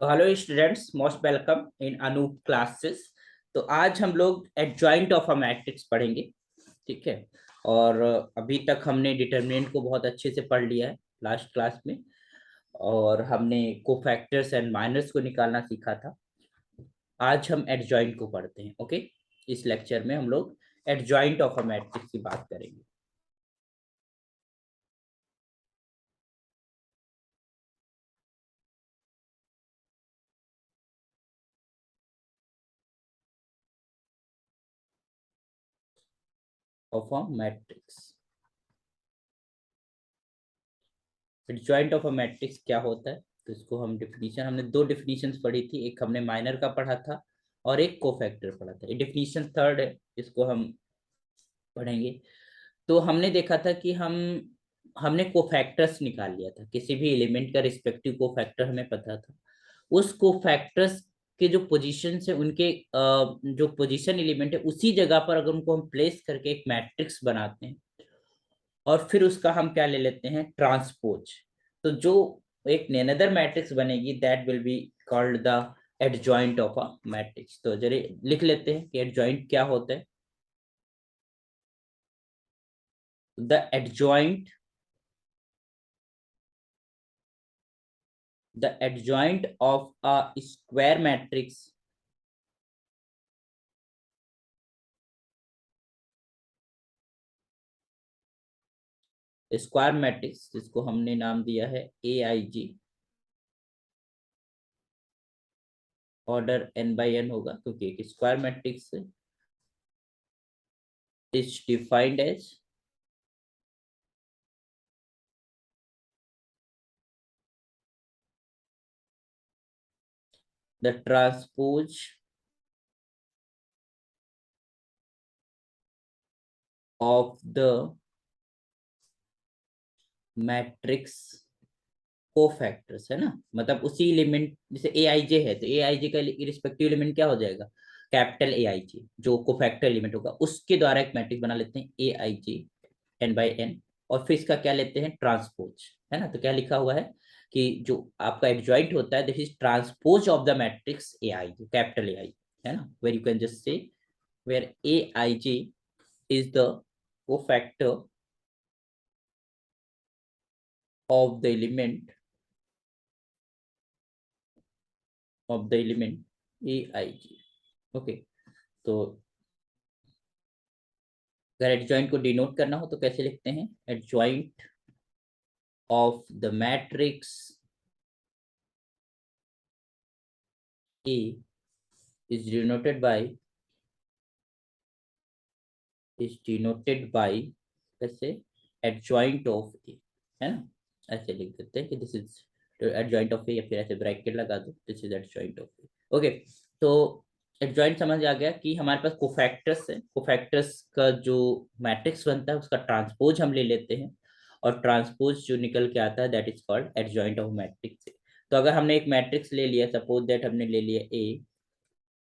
Hello students, most welcome in Anup classes. तो आज हम लोग एडजॉइंट ऑफ अ मैट्रिक्स पढ़ेंगे। ठीक है। और अभी तक हमने डिटरमिनेंट को बहुत अच्छे से पढ़ लिया है लास्ट क्लास में। और हमने कोफैक्टर्स एंड माइनर्स को निकालना सीखा था। आज हम एडजॉइंट को पढ़ते हैं। ओके। इस लेक्चर में हम लोग एडजॉइंट ऑफ अ मैट्रिक्स की बात करेंगे। Of a matrix, adjoint of a matrix क्या होता है? तो इसको हम डिफिनीशन, हमने दो डिफिनीशंस पढ़ी थी। एक हमने माइनर का पढ़ा था और एक कोफैक्टर पढ़ा था। ये डिफिनीशन थर्ड है, इसको हम पढ़ेंगे। तो हमने देखा था कि हमने कोफैक्टर्स निकाल लिया था। किसी भी एलिमेंट का रिस्पेक्टिव कोफैक्टर हमें पता था। उस कोफैक्टर्स के जो पोजीशन है, उनके जो पोजीशन एलिमेंट है उसी जगह पर अगर उनको हम प्लेस करके एक मैट्रिक्स बनाते हैं और फिर उसका हम क्या ले लेते हैं, ट्रांसपोज। तो जो एक अनदर मैट्रिक्स बनेगी that will be called the adjoint of a matrix. तो जरिए लिख लेते हैं कि एडजॉइंट क्या होता है। The adjoint, the adjoint of a square matrix square matrix जिसको हमने नाम दिया है ए आई जी, ऑर्डर n बाई n होगा क्योंकि एक square matrix is defined as the transpose of the matrix cofactors, है ना। मतलब उसी एलिमेंट, जैसे ए आई जे है तो ए आई जे का रिस्पेक्टिव एलिमेंट क्या हो जाएगा, कैपिटल ए आई जे, जो कोफैक्टर एलिमेंट होगा उसके द्वारा एक मैट्रिक्स बना लेते हैं ए I J N by N. और फिर इसका क्या लेते हैं, ट्रांसपोज, है ना। तो क्या लिखा हुआ है कि जो आपका एडजॉइंट होता है this is transpose of the matrix A I J, capital A I, है ना। Where you can just say where A I J is the cofactor of the element of the element aij। Okay. तो अगर adjoint को denote करना हो तो कैसे लिखते हैं, adjoint of the matrix A is denoted by कैसे, एडजॉइंट ऑफ ए, है ना। ऐसे लिख देते हैं कि दिस इज एडजॉइंट ऑफ ए, या फिर ऐसे ब्रैकेट लगा दो, this is adjoint of A. Okay. तो एडजॉइंट समझ आ गया कि हमारे पास कोफैक्टर्स है। कोफैक्टर्स का जो मैट्रिक्स बनता है उसका ट्रांसपोज हम ले लेते हैं और ट्रांसपोज जो निकल के आता है that is called adjoint of matrix. तो अगर हमने एक मैट्रिक्स ले लिया, सपोज दैट हमने ले लिया A,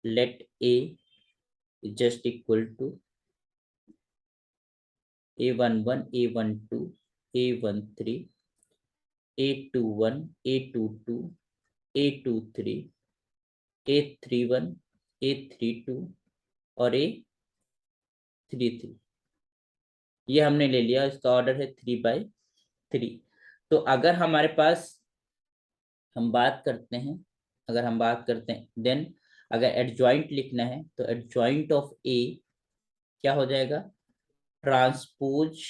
let A just equal to A11, A12, A13, A21, A22, A23, A31, A32 और A33। ये हमने ले लिया, इसका ऑर्डर है 3/3। तो अगर हमारे पास हम बात करते हैं, अगर हम बात करते हैं देन अगर एडजॉइंट लिखना है तो एडजॉइंट ऑफ ए क्या हो जाएगा, ट्रांसपोज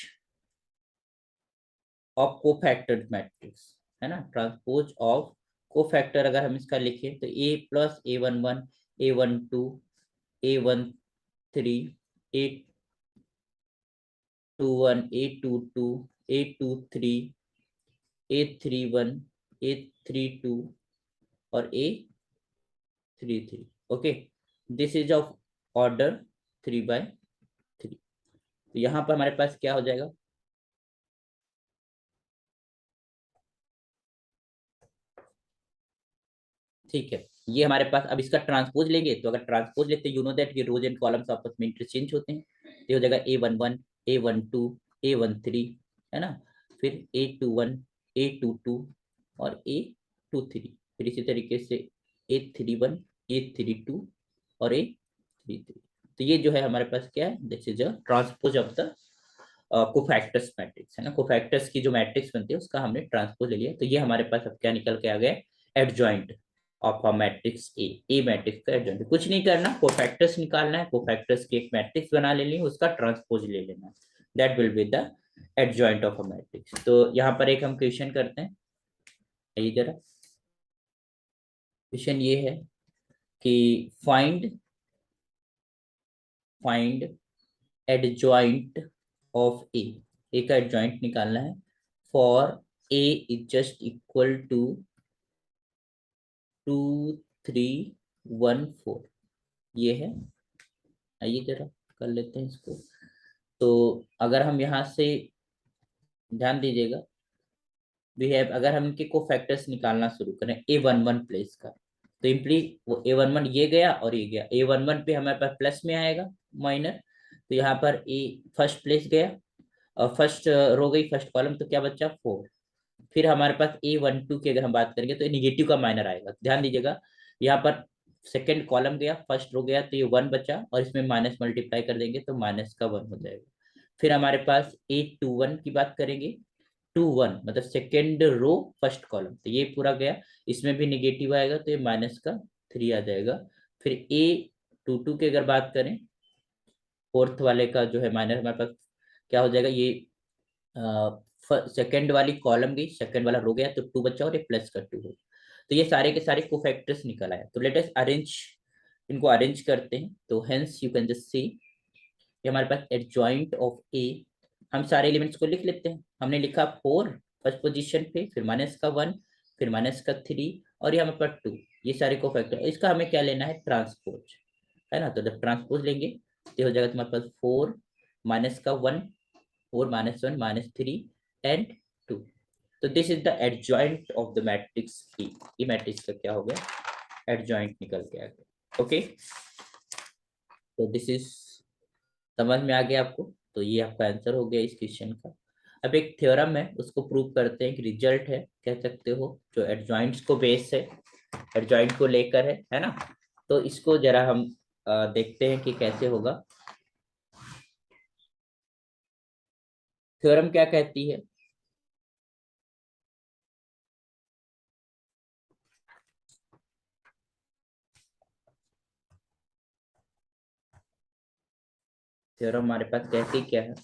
ऑफ कोफैक्टर मैट्रिक्स, है ना। ट्रांसपोज ऑफ कोफैक्टर अगर हम इसका लिखें तो A+A11, A12, A13, A21, A22, A23, A31, A32 और A33। Okay. This is of order 3/3। तो यहाँ पर हमारे पास क्या हो जाएगा, ठीक है। ये हमारे पास, अब इसका ट्रांसपोज लेंगे तो अगर ट्रांसपोज लेते हैं यू नो दैट ये रोज एंड कॉलम्स आपस में इंटरचेंज होते हैं। तो हो जाएगा A11, A12, A13, है ना। फिर A21, A22 और A23। फिर इसी तरीके से A31, A32 और A33। तो ये जो है हमारे पास क्या है, this is a transpose of the cofactors matrix, है ना। कोफैक्टर्स की जो मैट्रिक्स बनती है उसका हमने ट्रांसपोज ले लिया। तो ये हमारे पास अब क्या निकल के आ गया, adjoint of a matrix A matrix का एडजॉइंट। कुछ नहीं करना, कोफैक्टर्स निकालना है, कोफैक्टर्स की एक मैट्रिक्स बना लेनी है, उसका ट्रांसपोज ले लेना है, that will be the adjoint of a matrix. तो यहाँ पर एक हम क्वेश्चन करते हैं, आइए जरा। क्वेश्चन ये है कि find find adjoint of A का एडजॉइंट निकालना है for A is just equal to 2, 3, 1, 4। ये है, आइए जरा कर लेते हैं इसको। तो अगर हम यहाँ से ध्यान दीजिएगा, वी हैव, अगर हम इनके को फैक्टर्स निकालना शुरू करें A11 प्लेस का, तो इम्पली वो A11 ये गया और ये गया। A11 पे हमारे पास प्लस में आएगा माइनर, तो यहाँ पर ए फर्स्ट प्लेस गया और फर्स्ट रो गई, फर्स्ट कॉलम, तो क्या बचा 4। फिर हमारे पास A12 की अगर हम बात करेंगे तो निगेटिव का माइनर आएगा, ध्यान दीजिएगा। यहाँ पर सेकेंड कॉलम गया, फर्स्ट रो गया, तो ये 1 बचा और इसमें माइनस मल्टीप्लाई कर देंगे तो माइनस का 1 हो जाएगा। फिर हमारे पास A21 की बात करेंगे, 2, 1 मतलब सेकेंड रो फर्स्ट कॉलम, तो ये पूरा गया, इसमें भी निगेटिव आएगा तो ये माइनस का 3 आ जाएगा। फिर A22 की अगर बात करें, फोर्थ वाले का जो है माइनस हमारे पास क्या हो जाएगा, ये सेकंड वाली कॉलम गई, सेकंड वाला रो गया तो 2 बचा और ये प्लस का 2 हो। तो ये सारे के सारे कोफैक्टर्स निकल आए। तो लेट अस अरेंज, इनको अरेंज करते हैं। तो hence you can just see, ये हमारे पास एडजॉइंट ऑफ ए, हम सारे एलिमेंट्स को लिख लेते हैं। हमने लिखा 4 फर्स्ट पोजीशन पे, फिर माइनस का 1, फिर माइनस का 3 और ये हमारे पास 2। ये सारे कोफैक्टर, इसका हमें क्या लेना है, ट्रांसपोज, है ना। तो जब ट्रांसपोज लेंगे तो हो जाएगा तुम्हारे पास 4 माइनस का 1, 4 - 1 -3 एंड 2। तो this is the adjoint of the matrix E. ये मैट्रिक्स का क्या हो गया, एडजॉइंट निकल के आ गया। ओके, तो दिस इज, समझ में आ गया आपको। तो ये आपका आंसर हो गया इस क्वेश्चन का। अब एक थ्योरम है, उसको प्रूव करते हैं कि रिजल्ट है, कह सकते हो, जो एडजॉइंट्स को बेस है, एडजॉइंट को लेकर है ना। तो इसको जरा हम देखते हैं कि कैसे होगा। थ्योरम क्या कहती है, थ्योरम हमारे पास कहती क्या है।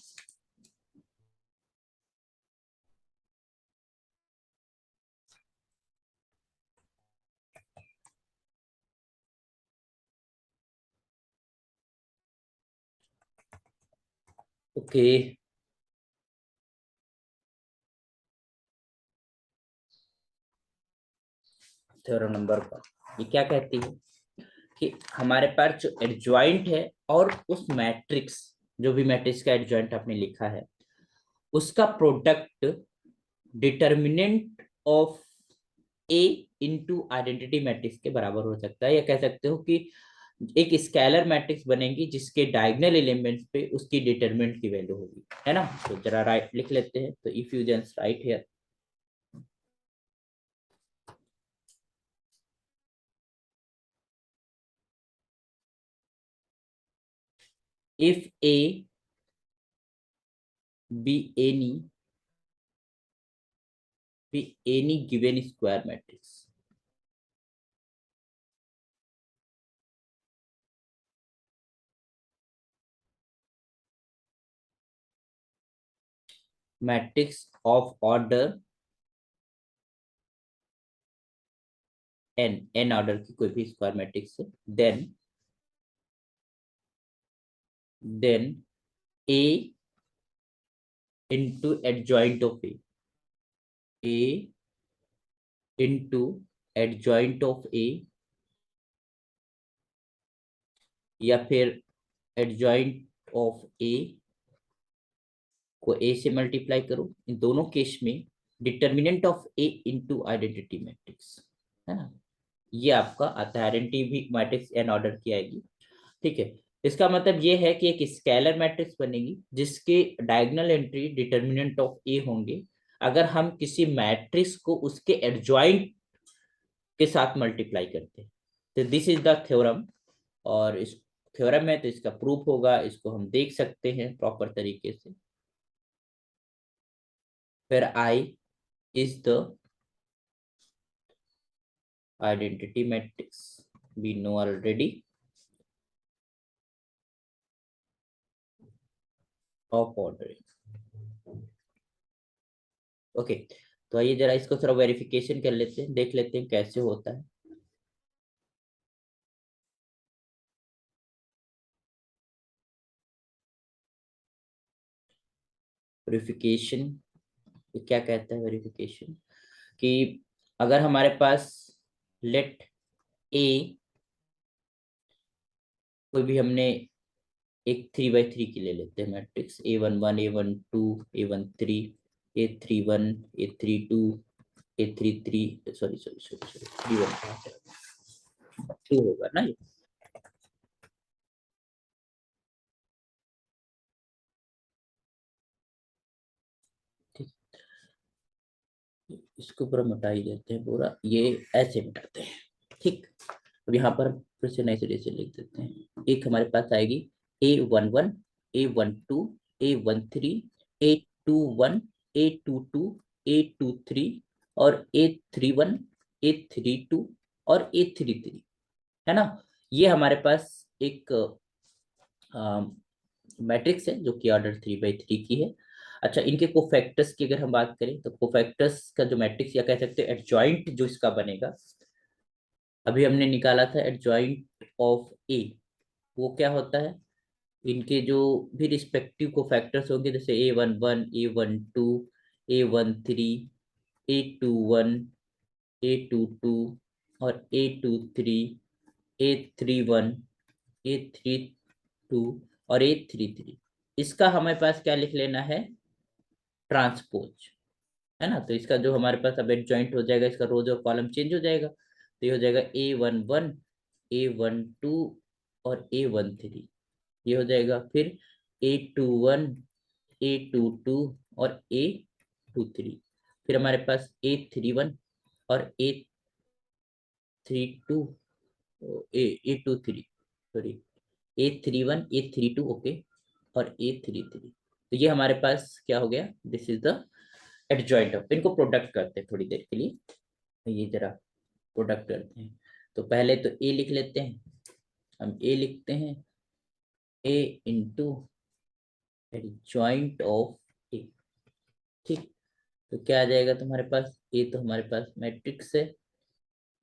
ओके, थ्योरम नंबर 1 ये क्या कहती है कि हमारे पास जो एडजॉइंट है और उस मैट्रिक्स, जो भी मैट्रिक्स का एडजॉइंट आपने लिखा है, उसका product determinant of A into identity matrix के बराबर हो सकता है, या कह सकते हो कि एक स्केलर मैट्रिक्स बनेगी जिसके डायगोनल एलिमेंट्स पे उसकी डिटरमिनेंट की वैल्यू होगी, है ना। तो जरा राइट लिख लेते हैं। तो if you just write here, if A be any given square matrix, matrix of order n order की कोई भी स्क्वायर मैट्रिक्स है, then A into adjoint of A into adjoint of A, या फिर adjoint of A को A से multiply करो, इन दोनों केस में determinant of A into identity matrix, है ना। ये आपका आता है, आइडेंटिटी भी मैट्रिक्स एन ऑर्डर की आएगी, ठीक है। इसका मतलब ये है कि एक स्केलर मैट्रिक्स बनेगी जिसके डायगोनल एंट्री डिटर्मिनेंट ऑफ ए होंगे। अगर हम किसी मैट्रिक्स को उसके एडजॉइंट के साथ मल्टीप्लाई करते हैं। तो दिस इज द थ्योरम, और इस थ्योरम में तो इसका प्रूफ होगा, इसको हम देख सकते हैं प्रॉपर तरीके से। फिर I is the identity matrix, we know already, of ordering. Okay, तो आइए जरा इसको थोड़ा वेरिफिकेशन कर लेते हैं, देख लेते हैं कैसे होता है। वेरिफिकेशन क्या कहता है? वेरिफिकेशन कि अगर हमारे पास लेट ए, कोई भी हमने एक 3 by 3 की ले लेते हैं matrix, A11 A12 A13 A31 A32 A33, sorry sorry sorry sorry 31 2 होगा ना ये। ठीक, इसको पूरा मिटा ही देते हैं, पूरा ये ऐसे मिटाते हैं। ठीक, अब यहाँ पर फिर से नए सिरे से लिख देते हैं। एक हमारे पास आएगी A11 A12 A13 A21 A22 A23 और A31 A32 और A33, है ना। ये हमारे पास एक मैट्रिक्स है जो कि ऑर्डर 3 by 3 की है। अच्छा, इनके कोफैक्टर्स की अगर हम बात करें तो कोफैक्टर्स का जो मैट्रिक्स, या कह सकते हैं एडजॉइंट जो इसका बनेगा, अभी हमने निकाला था एडजॉइंट ऑफ ए, वो क्या होता है? इनके जो भी रिस्पेक्टिव कोफैक्टर्स होंगे, जैसे A11 A12 A13 A21 A22 और A23 A31 A32 और A33, इसका हमारे पास क्या लिख लेना है? ट्रांसपोज, है ना। तो इसका जो हमारे पास अब एडजॉइंट हो जाएगा, इसका रोज और कॉलम चेंज हो जाएगा, तो ये हो जाएगा A11 A12 और A13, ये हो जाएगा। फिर A21 A22 और A23, फिर हमारे पास A31 और A32 A23, sorry A31 A32, okay, और A33, तो ये हमारे पास क्या हो गया? This is the adjoint of. इनको प्रोडक्ट करते हैं थोड़ी देर के लिए, ये जरा प्रोडक्ट करते हैं। तो पहले तो ए लिख लेते हैं, हम ए लिखते हैं, ए इंटू एडजॉइंट ऑफ ए। ठीक, तो क्या आ जाएगा तुम्हारे पास? ए तो हमारे पास मैट्रिक्स है,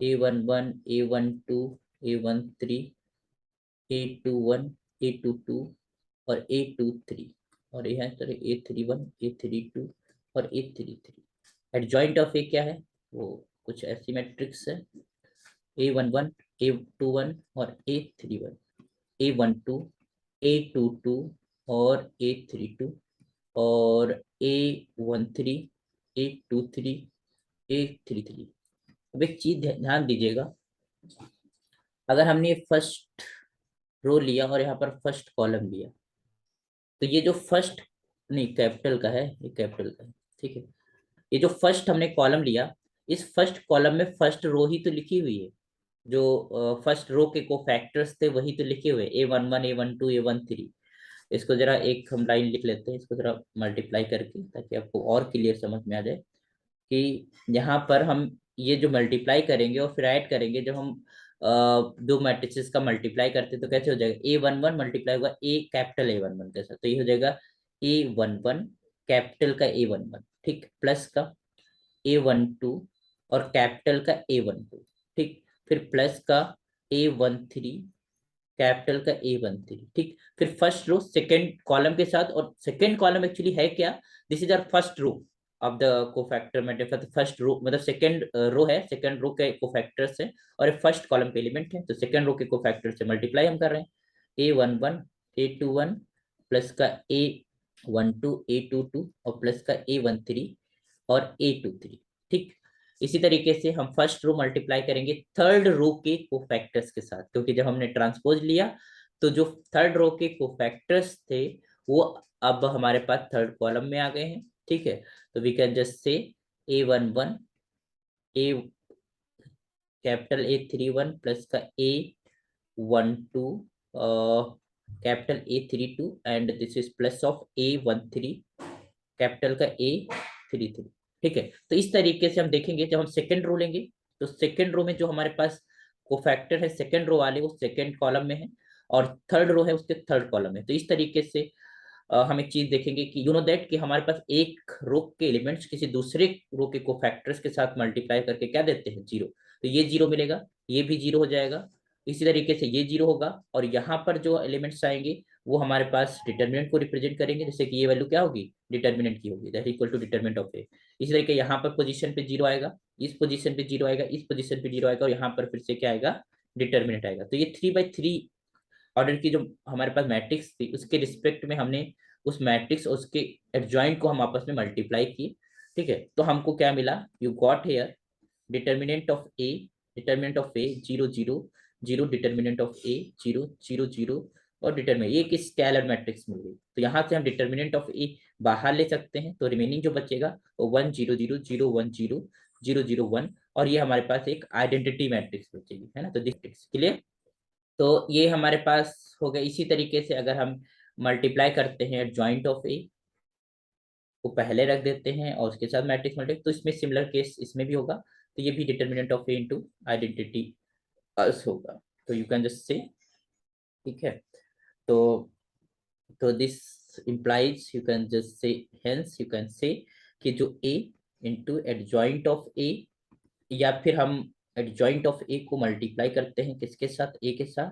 A11 A12 A13 A21 A22 और A23, और यहाँ सर A31 A32 और A33। एडजॉइंट ऑफ ए क्या है? वो कुछ ऐसी मैट्रिक्स है, A11 A21 और A31 A12 A22 और A32 और A13 A23 A33। अब एक चीज ध्यान दीजिएगा, अगर हमने फर्स्ट रो लिया और यहाँ पर फर्स्ट कॉलम लिया, तो ये जो फर्स्ट, नहीं कैपिटल का है, ये कैपिटल का है, ठीक है। ये जो फर्स्ट हमने कॉलम लिया, इस फर्स्ट कॉलम में फर्स्ट रो ही तो लिखी हुई है, जो फर्स्ट रो के कोफैक्टर्स थे वही तो लिखे हुए, A11 A12 A13। इसको जरा एक हम लाइन लिख लेते हैं, इसको जरा मल्टीप्लाई करके, ताकि आपको और क्लियर समझ में आ जाए कि यहाँ पर हम ये जो मल्टीप्लाई करेंगे और फिर ऐड करेंगे, जब हम दो मैट्रिसेस का मल्टीप्लाई करते हैं तो कैसे हो जाएगा? A11 मल्टीप्लाई होगा ए कैपिटल A11 के साथ, तो ये हो जाएगा A11 कैपिटल का A11, ठीक, प्लस का A12 और कैपिटल का A12, ठीक, फिर प्लस का A13 कैपिटल का A13, ठीक। फिर फर्स्ट रो सेकंड कॉलम के साथ, और सेकंड कॉलम एक्चुअली है क्या? This is our first row of the cofactor matrix. First row मतलब सेकंड रो है, सेकंड रो के कोफैक्टर्स है, और फर्स्ट कॉलम के एलिमेंट है, तो सेकंड रो के कोफैक्टर से मल्टीप्लाई हम कर रहे हैं। A11 A21 प्लस का A12 A22 और प्लस का A13 और A23, ठीक। इसी तरीके से हम फर्स्ट रो मल्टीप्लाई करेंगे थर्ड रो के कोफैक्टर्स के साथ, क्योंकि जब हमने ट्रांसपोज लिया तो जो थर्ड रो के कोफैक्टर्स थे वो अब हमारे पास थर्ड कॉलम में आ गए हैं, ठीक है। तो वी कैन जस्ट से A11 A capital A31 plus का A12 capital A32 and this is plus of A13 capital का A33। ठीक है, तो इस तरीके से हम देखेंगे जब हम सेकेंड रो लेंगे तो सेकेंड रो में जो हमारे पास कोफैक्टर है सेकेंड रो वाले वो सेकेंड कॉलम में है और थर्ड रो है उसके थर्ड कॉलम में। तो इस तरीके से हम एक चीज देखेंगे कि यू नो दैट कि हमारे पास एक रो के एलिमेंट्स किसी दूसरे रो के कोफैक्टर्स के साथ मल्टीप्लाई करके क्या देते हैं, जीरो। तो ये जीरो मिलेगा, ये भी जीरो हो जाएगा, इसी तरीके से ये जीरो होगा और यहाँ पर जो एलिमेंट्स आएंगे वो हमारे पास डिटर्मिनेंट को रिप्रेजेंट करेंगे, जैसे कि ये वैल्यू क्या होगी, डिटर्मिनेंट की होगी, that equal to determinant of A. इसी तरीके यहाँ पर पोजीशन पे जीरो आएगा, इस पोजीशन पे जीरो आएगा, इस पोजीशन पे जीरो आएगा और यहाँ पर फिर से क्या आएगा, डिटर्मिनेंट आएगा। तो ये 3/3 ऑर्डर की जो हमारे पास मैट्रिक्स थी उसके रिस्पेक्ट में हमने उस मैट्रिक्स और उसके एडजॉइंट को हम आपस में मल्टीप्लाई किए। ठीक है, तो हमको क्या मिला, you got hair determinant of A 0 0 0, determinant of A 0 0 0 और डिटर्मिनेंट ये एक स्केलर मैट्रिक्स मिल गई। तो यहाँ से हम डिटर्मिनेंट ऑफ ए बाहर ले सकते हैं, तो रिमेनिंग जो बचेगा वो 1 0 0 0 1 0 0 0 1 और ये हमारे पास एक आइडेंटिटी मैट्रिक्स बचेगी, है ना। तो दिस क्लियर। तो ये हमारे पास हो गया। इसी तरीके से अगर हम मल्टीप्लाई करते हैं जॉइंट ऑफ ए को पहले रख देते हैं और उसके साथ मैट्रिक्स मल्टीप्लाई, तो इसमें सिमिलर केस इसमें भी होगा। तो ये भी determinant of A into identity as होगा। तो यू कैन जस्ट से, ठीक है। तो this implies you can just say, hence you can say कि जो a इंटू एडजॉइंट ऑफ ए, या फिर हम एडजॉइंट ऑफ ए को मल्टीप्लाई करते हैं किसके साथ, ए के साथ,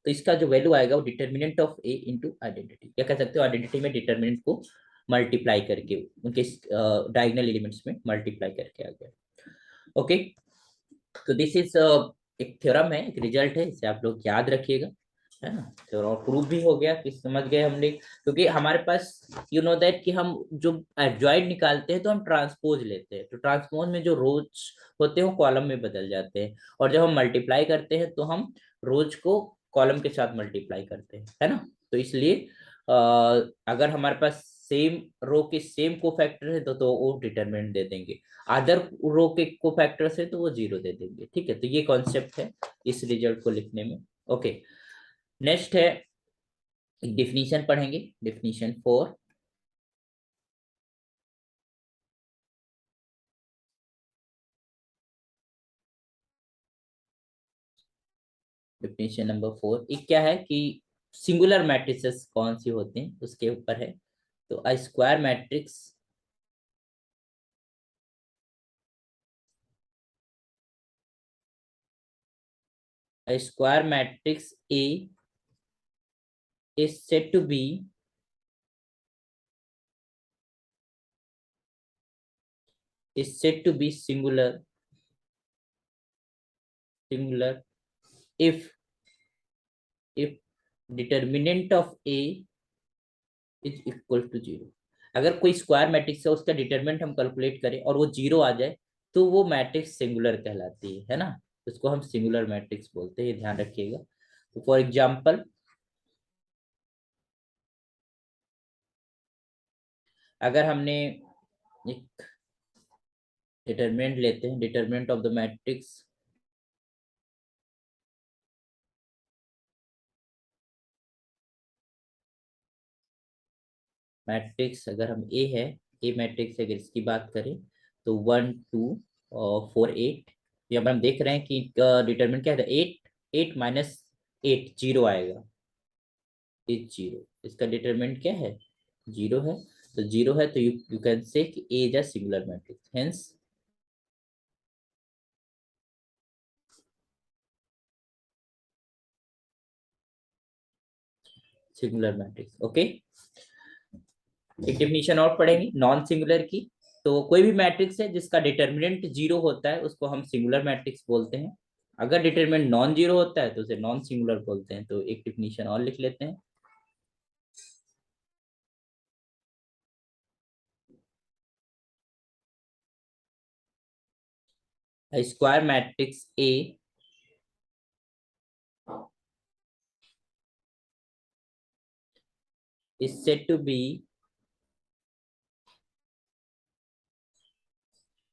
तो इसका जो वैल्यू आएगा वो determinant of A into identity, या कह सकते हो आइडेंटिटी में डिटर्मिनेंट को मल्टीप्लाई करके उनके डायगोनल एलिमेंट्स में मल्टीप्लाई करके आ गया। ओके, तो दिस इज एक थ्योरम है, एक रिजल्ट है, इसे आप लोग याद रखिएगा, है ना। तो और प्रूफ भी हो गया कि समझ गए हमने, क्योंकि हमारे पास यू नो दैट कि हम जो एडजॉइंट निकालते हैं तो हम ट्रांसपोज लेते हैं, तो ट्रांसपोज में जो रोज होते हैं वो कॉलम में बदल जाते हैं, और जब हम मल्टीप्लाई करते हैं तो हम रोज को कॉलम के साथ मल्टीप्लाई करते हैं, है ना। तो इसलिए अगर हमारे पास सेम रो के सेम को फैक्टर है तो वो डिटरमिनेंट दे देंगे, अदर रो के को फैक्टर है तो वो जीरो दे देंगे। ठीक है, तो ये कॉन्सेप्ट है इस रिजल्ट को लिखने में। ओके, नेक्स्ट है डिफिनीशन पढ़ेंगे, डिफिनीशन 4। डिफिनीशन नंबर 4 ये क्या है कि सिंगुलर मैट्रिसेस कौन सी होती हैं उसके ऊपर है। तो अ square matrix A is said to be singular if determinant of A is equal to zero. अगर कोई स्क्वायर मैट्रिक्स है उसका डिटरमिनेंट हम कैलकुलेट करें और वो जीरो आ जाए तो वो मैट्रिक्स सिंगुलर कहलाती है ना। उसको हम सिंगुलर मैट्रिक्स बोलते हैं, ध्यान रखिएगा। तो फॉर एग्जांपल अगर हमने एक डिटरमिनेंट लेते हैं, डिटरमिनेंट ऑफ द मैट्रिक्स अगर हम ए है, ए मैट्रिक्स अगर इसकी बात करें तो 1 2 और 4 8, यहाँ पर हम देख रहे हैं कि डिटरमिनेंट क्या है, 8 माइनस 8 जीरो आएगा, इज जीरो, इसका डिटरमिनेंट क्या है, जीरो है। तो जीरो है तो यू कैन से कि A is a singular matrix, hence singular matrix. Okay, एक डेफिनेशन और पढ़ेंगे नॉन सिंगुलर की। तो कोई भी मैट्रिक्स है जिसका डिटरमिनेंट जीरो होता है उसको हम सिंगुलर मैट्रिक्स बोलते हैं। अगर डिटरमिनेंट नॉन जीरो होता है तो उसे नॉन सिंगुलर बोलते हैं। तो एक डेफिनेशन और लिख लेते हैं। Square matrix A is said to be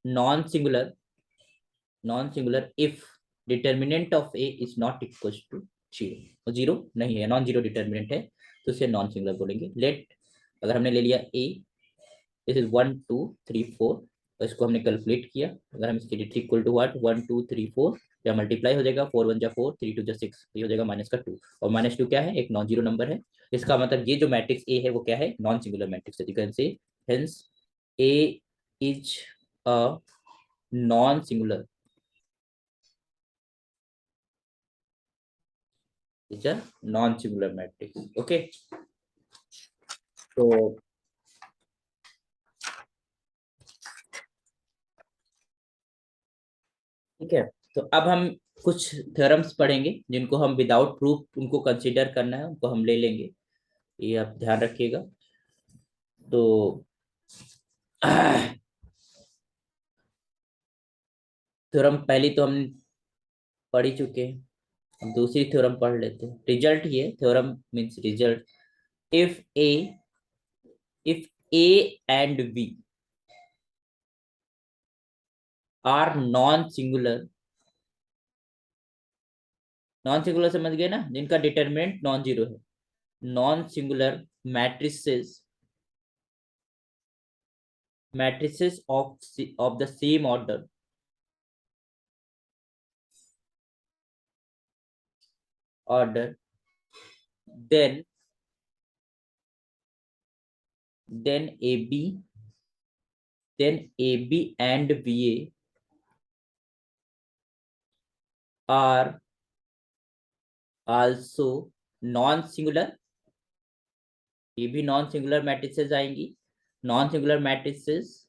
non-singular if determinant of A is not equal to zero, zero नहीं है, नॉन जीरो डिटर्मिनेंट है, तो उसे नॉन सिंगुलर बोलेंगे। लेट, अगर हमने ले लिया ए, दिस इज 1 2 3 4, तो इसको हमने कैलकुलेट किया, अगर हम इसके डिजिट इक्वल टू व्हाट 1 2 3 4, या मल्टीप्लाई हो जाएगा, 4 1 जा 4, 3 2 जा 6, ये हो जाएगा -2, और -2 क्या है, एक नॉन जीरो नंबर है। इसका मतलब ये जो मैट्रिक्स ए है वो क्या है, नॉन सिंगुलर मैट्रिक्स है। यू कैन से hence A is a non singular, is a non singular matrix. Okay, तो ठीक है, तो अब हम कुछ थ्योरम्स पढ़ेंगे जिनको हम विदाउट प्रूफ उनको कंसीडर करना है, उनको हम ले लेंगे, ये आप ध्यान रखिएगा। तो थ्योरम पहली तो हम पढ़ ही चुके हैं, हम दूसरी थ्योरम पढ़ लेते हैं। रिजल्ट, ये theorem means result, if A, if A and B are non singular, non singular समझ गए ना, जिनका डिटरमिनेंट नॉन जीरो है, non singular matrices, matrices of the same order, order, then then AB, then AB and BA are also non-singular, ये भी non singular matrices आएंगी, non singular matrices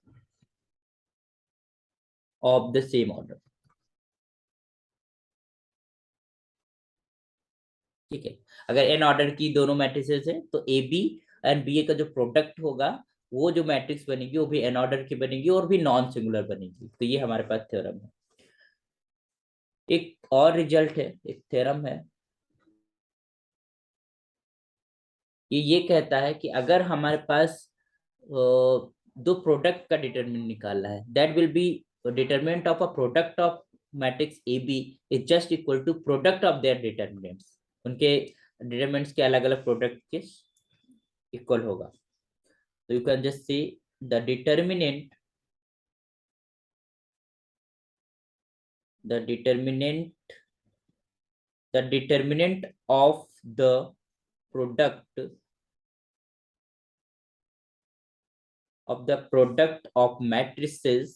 of the same order. ठीक है, अगर N order की दोनों matrices है तो ए बी एंड बी ए का जो प्रोडक्ट होगा, वो जो मैट्रिक्स बनेगी वो भी एन ऑर्डर की बनेगी और भी नॉन सिंगुलर बनेगी। तो ये हमारे पास थ्योरम है। एक और रिजल्ट है, एक थ्योरम है, ये कहता है कि अगर हमारे पास दो प्रोडक्ट का डिटरमिनेंट निकालना है, that will be determinant of a product of matrix A B is just equal to product of their determinants, उनके डिटरमिनेंट्स के अलग अलग प्रोडक्ट के इक्वल होगा। तो you can just say the determinant, the determinant, the determinant of the product, of the product of matrices,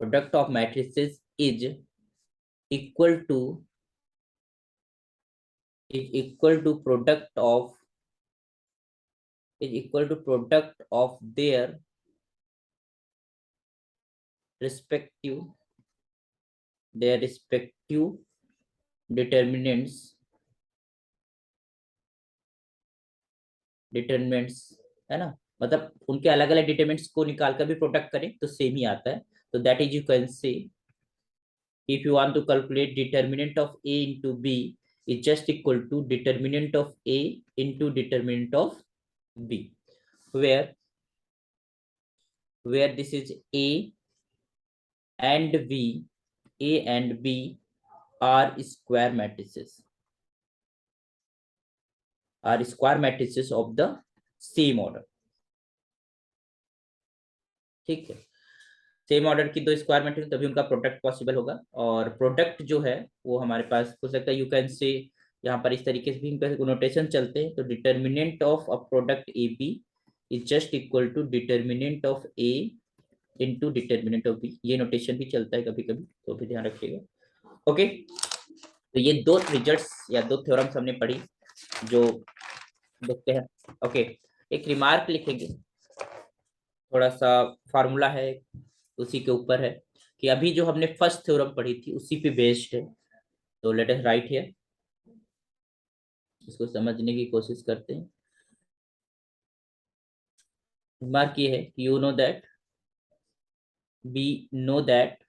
product of matrices equal to is equal to product of, is equal to product of their respective, their respective determinants, determinants है ना, मतलब उनके अलग अलग determinants को निकाल कर भी प्रोडक्ट करें तो सेम ही आता है। तो दैट इज, यू कैन से if you want to calculate determinant of A into B is just equal to determinant of A into determinant of B, where this is A and B, A and B are square matrices, are square matrices of the same order। ठीक है, same order की दो square matrix, तभी उनका product possible होगा। और product जो है वो हमारे पास हो सकता है, यू कैन से यहाँ पर इस तरीके से भी इनका नोटेशन चलते हैं। तो determinant of a product A B is just equal to determinant of A into determinant of B, ये नोटेशन भी चलता है कभी कभी, तो भी ध्यान रखिएगा। ओके, तो ये दो रिजल्ट्स या दो थ्योरम्स हमने पढ़ी जो देखते हैं। ओके, एक रिमार्क लिखेंगे, थोड़ा सा फार्मूला है उसी के ऊपर है, कि अभी जो हमने फर्स्ट थ्योरम पढ़ी थी उसी पे बेस्ड है। तो लेट अस राइट हियर, इसको समझने की कोशिश करते हैं। रिमार्क ये है कि you know that, we know that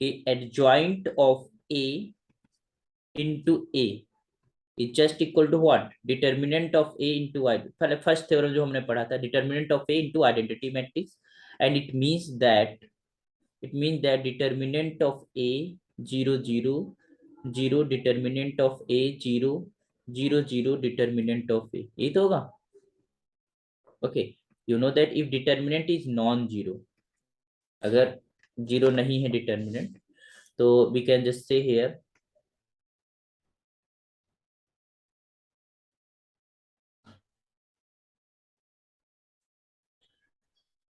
कि adjoint of A into A is just equal to what, determinant of A into I. पहले फर्स्ट थ्योरम जो हमने पढ़ा था, determinant of A into identity matrix, and it means that determinant of A 0 0 0, determinant of A 0 0 0, determinant of A, ये तो होगा। Okay, you know that if determinant is non zero, अगर zero नहीं है डिटर्मिनेंट, तो we can just say here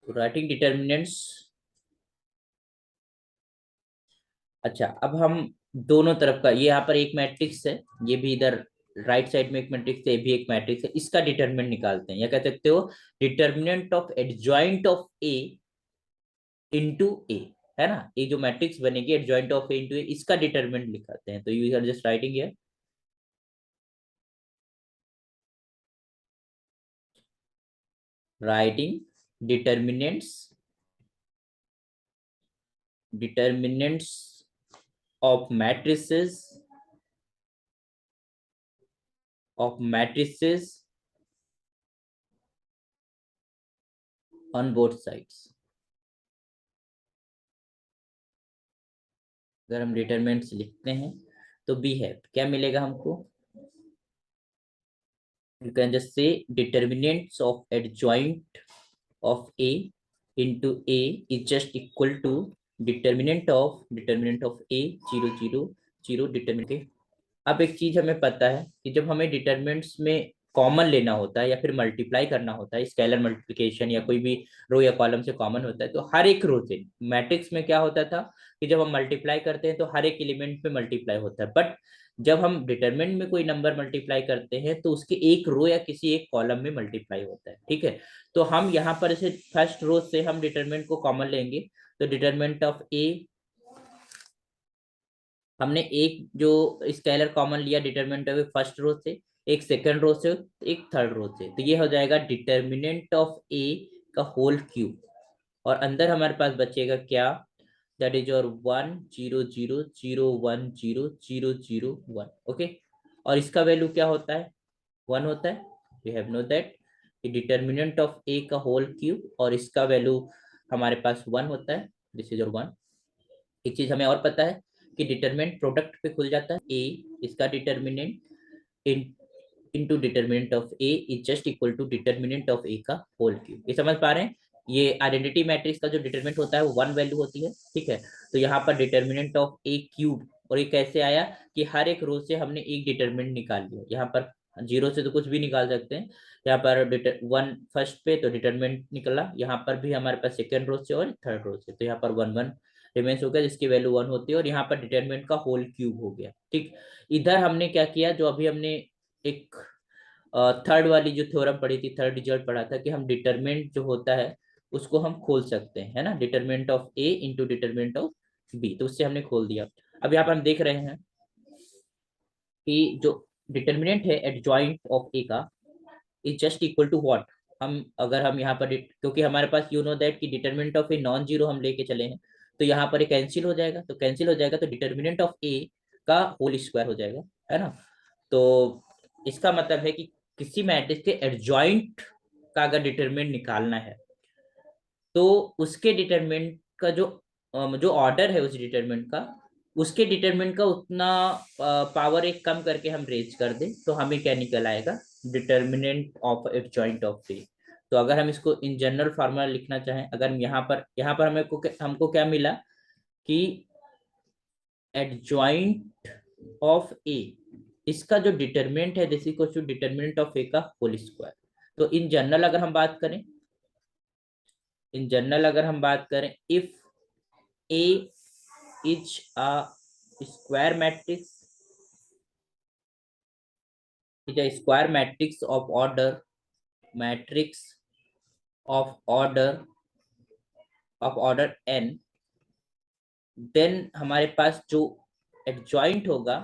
writing determinants. अच्छा, अब हम दोनों तरफ का, ये यहाँ पर एक मैट्रिक्स है, ये भी इधर राइट साइड में एक मैट्रिक्स है, ये भी एक मैट्रिक्स है, इसका डिटर्मिनेंट निकालते हैं, या कह सकते हो determinant of adjoint of A into A, है ना। ये जो मैट्रिक्स बनेगी adjoint of A into A, इसका डिटर्मिनेंट निकालते हैं। तो you are just writing here writing determinants of matrices on both sides। अगर हम डिटरमिनेंट्स लिखते हैं तो बी है, क्या मिलेगा हमको, you can just say determinants of adjoint of a into a is just equal to determinant of a 0 0 0 determinant। अब एक चीज हमें पता है कि जब हमें डिटरमिनेंट्स में कॉमन लेना होता है या फिर मल्टीप्लाई करना होता है, स्केलर मल्टीप्लिकेशन या कोई भी रो या कॉलम से कॉमन होता है, तो हर एक रो से, मैट्रिक्स में क्या होता था कि जब हम मल्टीप्लाई करते हैं तो हर एक एलिमेंट पे मल्टीप्लाई होता है, बट जब हम डिटरमिनेंट में कोई नंबर मल्टीप्लाई करते हैं तो उसके एक रो या किसी एक कॉलम में मल्टीप्लाई होता है, ठीक है। तो हम यहाँ पर इसे फर्स्ट रो से हम डिटरमिनेंट को कॉमन लेंगे, तो डिटरमिनेंट ऑफ ए, हमने एक जो स्केलर कॉमन लिया डिटरमिनेंट ऑफ फर्स्ट रो से, एक सेकंड रो से, एक थर्ड रो से, तो ये हो जाएगा डिटरमिनेंट ऑफ ए का होल क्यूब, और अंदर हमारे पास बचेगा क्या, दैट इज और 1 0 0 0 1 0 0 0 1। ओके, और इसका वैल्यू क्या होता है, 1 होता है। We have know that determinant of A का होल क्यूब, और इसका वैल्यू हमारे पास 1 होता है, दिस इज और 1। एक चीज हमें और पता है कि डिटरमिनेंट प्रोडक्ट पे खुल जाता है, ए, इसका determinant in into determinant of A is just equal to determinant of A का होल क्यूब। ये समझ पा रहे हैं, ये आइडेंटिटी मैट्रिक्स का जो डिटरमिनेंट होता है वो 1 वैल्यू होती है, ठीक है। तो यहाँ पर डिटरमिनेंट ऑफ ए क्यूब, और ये कैसे आया कि हर एक रो से हमने एक डिटरमिनेंट निकाल लिया, यहाँ पर जीरो से तो कुछ भी निकाल सकते हैं, यहाँ पर 1 फर्स्ट पे तो डिटरमिनेंट निकला, यहाँ पर भी हमारे पास सेकेंड रो से और थर्ड रो से, तो यहाँ पर 1 1 रिमेन्स हो गया, जिसकी वैल्यू 1 होती है, और यहाँ पर डिटरमिनेंट का होल क्यूब हो गया, ठीक। इधर हमने क्या किया, जो अभी हमने एक थर्ड वाली जो थ्योरम पढ़ी थी, थर्ड रिजल्ट पढ़ा था कि हम डिटरमिनेंट जो होता है उसको हम खोल सकते हैं, है ना, determinant of A into determinant of B, तो उससे हमने खोल दिया। अब यहाँ पर हम देख रहे हैं कि जो डिटरमिनेंट है एडजॉइंट ऑफ ए का is just equal to what, हम अगर हम यहाँ पर क्योंकि हमारे पास यू नो दैट कि determinant of A non zero हम लेके चले हैं, तो यहाँ पर कैंसिल हो जाएगा, तो कैंसिल हो जाएगा तो डिटरमिनेंट ऑफ ए का होल स्क्वायर हो जाएगा, है ना। तो इसका मतलब है कि किसी मैट्रिक्स के एडजॉइंट का अगर डिटरमिनेंट निकालना है तो उसके डिटरमिनेंट का जो ऑर्डर है उस डिटरमिनेंट का, उसके डिटरमिनेंट का उतना पावर एक कम करके हम रेज कर दें तो हमें क्या निकल आएगा, डिटरमिनेंट ऑफ एडजॉइंट ऑफ ए। तो अगर हम इसको इन जनरल फार्मूला लिखना चाहें, अगर हम यहाँ पर हमको क्या मिला कि एडजॉइंट ऑफ ए, इसका जो डिटरमिनेंट है this equal to determinant of A का होल स्क्वायर। तो इन जनरल अगर हम बात करें, if A is a square matrix, is a square matrix of order n, then हमारे पास जो एडजॉइंट होगा,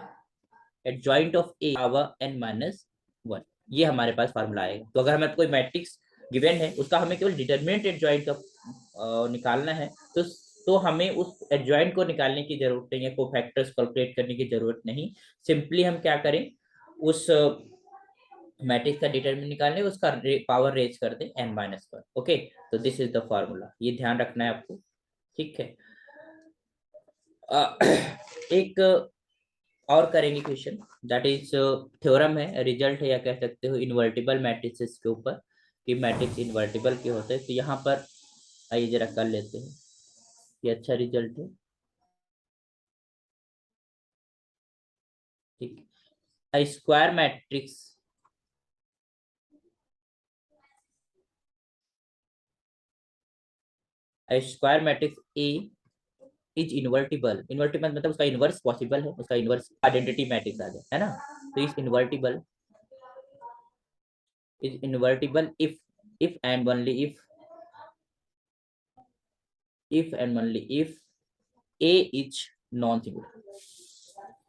adjoint of A power n minus 1, ये हमारे पास फार्मूला आएगा। तो अगर हमें कोई मैट्रिक्स गिवन है उसका हमें केवल डिटरमिनेंट एडजॉइंट का निकालना है, तो हमें उस एडजॉइंट को निकालने की जरूरत नहीं है, कोफैक्टर्स कैलकुलेट करने की जरूरत नहीं। सिंपली हम क्या करें, उस मैट्रिक्स का डिटरमिनेंट निकालने उसका पावर रेज कर दे n-1। ओके, तो दिस इज द फॉर्मूला, ये ध्यान रखना है आपको। ठीक है। एक और करेंगे क्वेश्चन, दैट इज थ्योरम है, रिजल्ट है, या कह सकते हो इन्वर्टिबल मैट्रिसेस के ऊपर, कि मैट्रिक्स इन्वर्टिबल के होते हैं। तो यहाँ पर आइए जरा कर लेते हैं, ये अच्छा रिजल्ट है। ठीक, square matrix square matrix A is invertible. Invertible मतलब उसका इन्वर्स पॉसिबल है, उसका इन्वर्स आइडेंटिटी मैट्रिक्स आ जाए, है ना। तो इस invertible is invertible if and only if and only if a is non singular.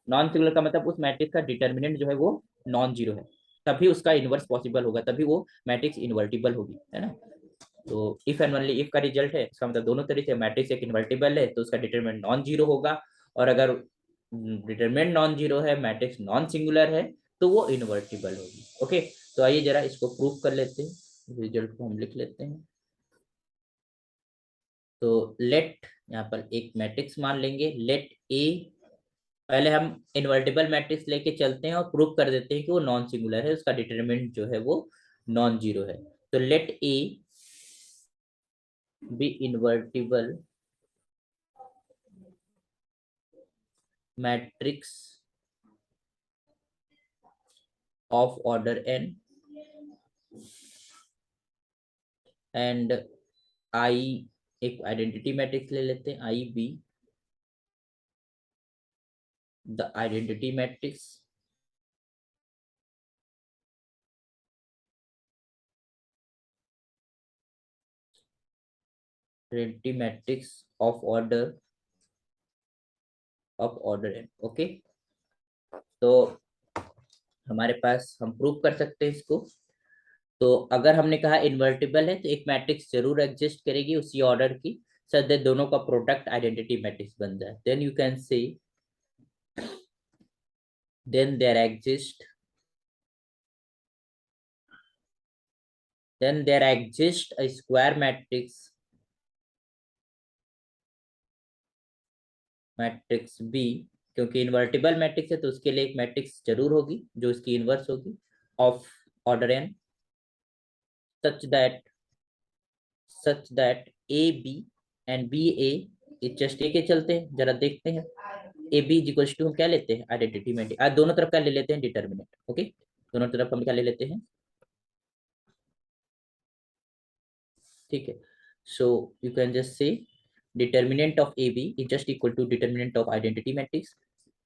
Non singular का मतलब उस मैट्रिक्स का डिटर्मिनेंट जो है वो नॉन जीरो है, तभी उसका इन्वर्स पॉसिबल होगा, तभी वो मैट्रिक्स इन्वर्टिबल होगी, है ना। तो इफ एंड ओनली इफ का रिजल्ट है, इसका मतलब दोनों तरीके से मैट्रिक्स एक इन्वर्टिबल है तो उसका डिटरमिनेंट नॉन जीरो होगा, और अगर डिटरमिनेंट नॉन जीरो है, मैट्रिक्स नॉन सिंगुलर है, तो वो इन्वर्टिबल होगी। ओके, तो आइए जरा इसको प्रूव कर लेते हैं, रिजल्ट को हम लिख लेते हैं। तो लेट, यहाँ पर एक मैट्रिक्स मान लेंगे, लेट ए, पहले हम इन्वर्टिबल मैट्रिक्स लेके चलते हैं और प्रूव कर देते हैं कि वो नॉन सिंगुलर है, उसका डिटरमिनेंट जो है वो नॉन जीरो है। तो let A be invertible matrix of order n, and I, एक आइडेंटिटी मैट्रिक्स ले लेते हैं, I be the identity matrix identity matrix of order n। Okay, तो हमारे पास हम प्रूव कर सकते हैं इसको। तो अगर हमने कहा इन्वर्टिबल है तो एक मैट्रिक्स जरूर एग्जिस्ट करेगी उसी ऑर्डर की, सच दैट दोनों का प्रोडक्ट आइडेंटिटी मैट्रिक्स बन जाए। Then you can say then there exist then there exists a square matrix B, क्योंकि इन्वर्टिबल मैट्रिक्स है तो उसके लिए एक मैट्रिक्स जरूर होगी जो इसकी इनवर्स होगी, of order n, such that A B and B A, just A के चलते हैं, जरा देखते हैं। ए बी इक्वल्स टू हम क्या लेते हैं, आइडेंटिटी मैट्रिक्स, आज दोनों तरफ क्या ले लेते हैं, डिटर्मिनेंट। ओके, दोनों तरफ हम क्या ले लेते हैं, ठीक है। So you can just say determinant of A B is just equal to determinant of identity matrix,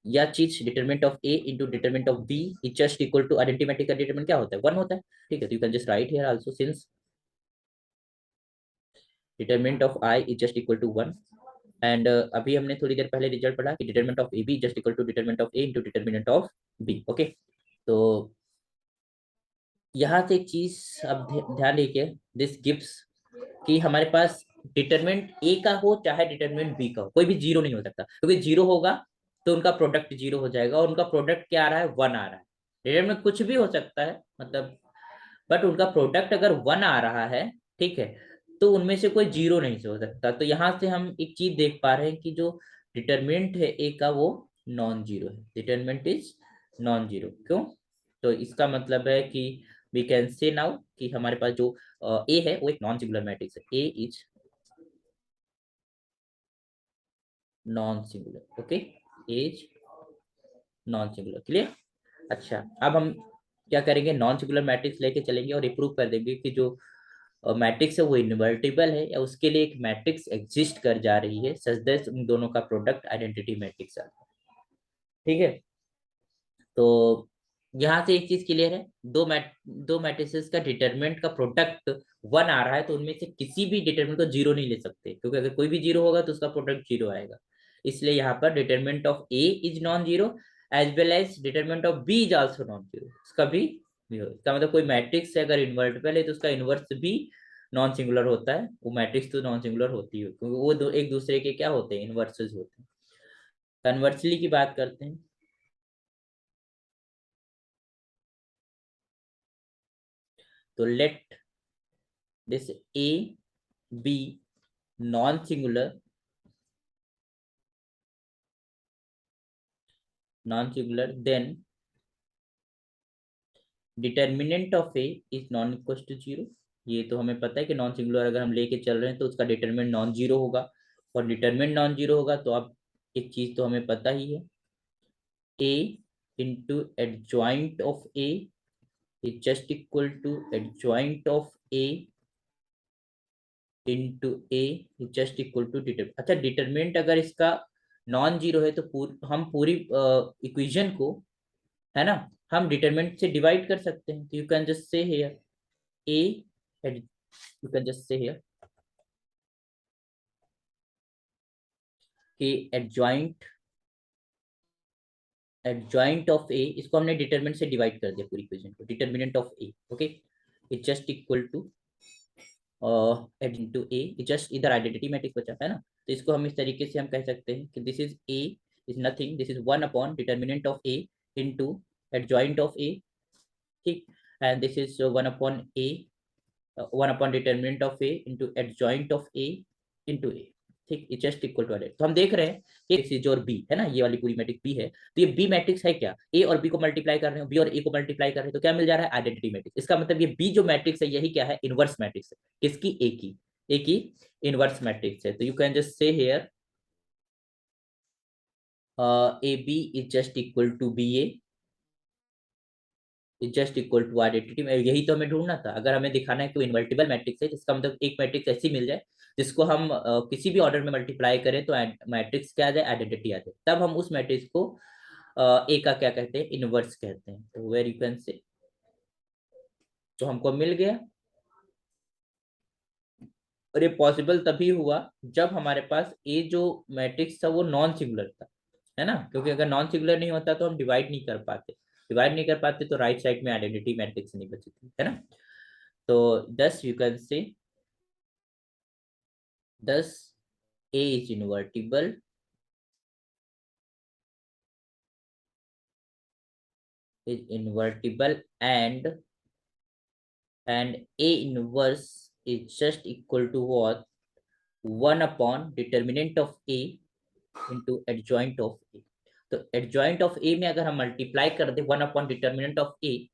या चीज determinant of A into determinant of B is just equal to identity matrix का डिटरमिनेंट क्या होता है, one होता है। ठीक है, तो you can just write here also since determinant of I is just equal to one, and अभी हमने थोड़ी देर पहले रिजल्ट पढ़ा कि determinant of A B just equal to determinant of A into determinant of B. Okay, तो यहाँ से एक चीज अब ध्यान देखिए, दिस गिव्स कि हमारे पास डिटरमिनेंट ए का हो चाहे डिटरमिनेंट बी का हो, कोई भी जीरो नहीं हो सकता, क्योंकि जीरो होगा तो उनका प्रोडक्ट जीरो हो जाएगा, और उनका प्रोडक्ट क्या आ रहा है, वन आ रहा है। डिटरमिनेंट कुछ भी हो सकता है मतलब, बट उनका प्रोडक्ट अगर वन आ रहा है, ठीक है, तो उनमें से कोई जीरो नहीं से हो सकता। तो यहाँ से हम एक चीज देख पा रहे हैं कि जो डिटरमिनेंट है ए का वो नॉन जीरो है, डिटरमिनेंट इज नॉन जीरो। क्यों? तो इसका मतलब है कि वी कैन से नाउ कि हमारे पास जो ए है वो एक नॉन सिंगुलर मैट्रिक्स है, A is non singular. Okay, as non singular, clear. अच्छा, अब हम क्या करेंगे, नॉन सिंगुलर मैट्रिक्स लेके चलेंगे और ये प्रूव कर देंगे कि जो मैट्रिक्स है वो इन्वर्टिबल है, या उसके लिए एक मैट्रिक्स एग्जिस्ट कर जा रही है, सच दैट उन दोनों का प्रोडक्ट आइडेंटिटी मैट्रिक्स है। ठीक है, तो यहाँ से एक चीज क्लियर है, दो मैट्रिसेस का डिटरमिनेंट का प्रोडक्ट वन आ रहा है, तो उनमें से किसी भी डिटरमिनेंट को जीरो नहीं ले सकते, क्योंकि अगर कोई भी जीरो होगा तो उसका प्रोडक्ट जीरो आएगा। इसलिए यहाँ पर determinant of A is non zero, as well as determinant of B is also non zero, इसका भी जीरो। इसका मतलब कोई मैट्रिक्स है अगर इन्वर्टिबल है तो उसका इन्वर्स भी नॉन सिंगुलर होता है, वो मैट्रिक्स तो नॉन सिंगुलर होती है, क्योंकि वो एक दूसरे के क्या होते हैं, इन्वर्सेस होते हैं। कन्वर्सली की बात करते हैं, तो let this A B non singular then determinant of A is non equal to zero. ये तो हमें पता है कि नॉन सिंगुलर अगर हम लेके चल रहे हैं तो उसका डिटर्मिनेंट नॉन जीरो होगा, और डिटर्मिनेंट नॉन जीरो होगा तो अब एक चीज तो हमें पता ही है, a into adjoint of a is just equal to adjoint of a into a is just equal to determinant. अच्छा, डिटर्मिनेंट अगर इसका नॉन जीरो है तो हम पूरी इक्वेशन को, है ना, हम डिटरमिनेंट से डिवाइड कर सकते हैं। तो you can just say here a, you can just say here कि एडजॉइंट ऑफ ए, इसको हमने डिटरमिनेंट से डिवाइड कर दिया पूरी इक्वेशन को, determinant of A, okay, it just equal to into A, just इधर आइडेंटिटी मैट्रिक्स बचा है ना, तो इसको हम इस तरीके से हम कह सकते हैं कि this is A is nothing, this is one upon determinant of A into adjoint of A, ठीक, and this is one upon A, one upon determinant of A into adjoint of A into A, ठीक, is just equal to added. तो हम देख रहे हैं कि जो और बी है ना, ये वाली पूरी मैट्रिक्स बी है, तो ये बी मैट्रिक्स है क्या, ए और बी को मल्टीप्लाई कर रहे हैं, बी और ए को मल्टीप्लाई कर रहे हैं, तो क्या मिल जा रहा है, आइडेंटिटी मैट्रिक्स। इसका मतलब ये बी जो मैट्रिक्स है यही क्या है, इनवर्स मैट्रिक्स है, किसकी, ए की इनवर्स मैट्रिक्स है। तो you can just say here A B is just equal to B A is just equal to identity. यही तो हमें ढूंढना था, अगर हमें दिखाना है कि इनवर्टिबल मैट्रिक्स है, जिसका मतलब एक मैट्रिक्स ऐसी मिल जाए जिसको हम किसी भी ऑर्डर में मल्टीप्लाई करें तो मैट्रिक्स क्या आ जाए, आइडेंटिटी आ जाए, तब हम उस मैट्रिक्स को ए का क्या कहते हैं, इनवर्स कहते हैं। तो वेर यू कैन से, तो हमको मिल गया। और ये पॉसिबल तभी हुआ जब हमारे पास ए जो मैट्रिक्स था वो नॉन सिंगुलर था, है ना, क्योंकि अगर नॉन सिंगुलर नहीं होता तो हम डिवाइड नहीं कर पाते तो राइट साइड में आइडेंटिटी मैट्रिक्स नहीं बची थी, है ना। तो thus you can say thus A is invertible and A inverse is just equal to what, 1 upon determinant of A into adjoint of A। तो adjoint of A में अगर हम मल्टीप्लाई कर दे 1 upon determinant of A,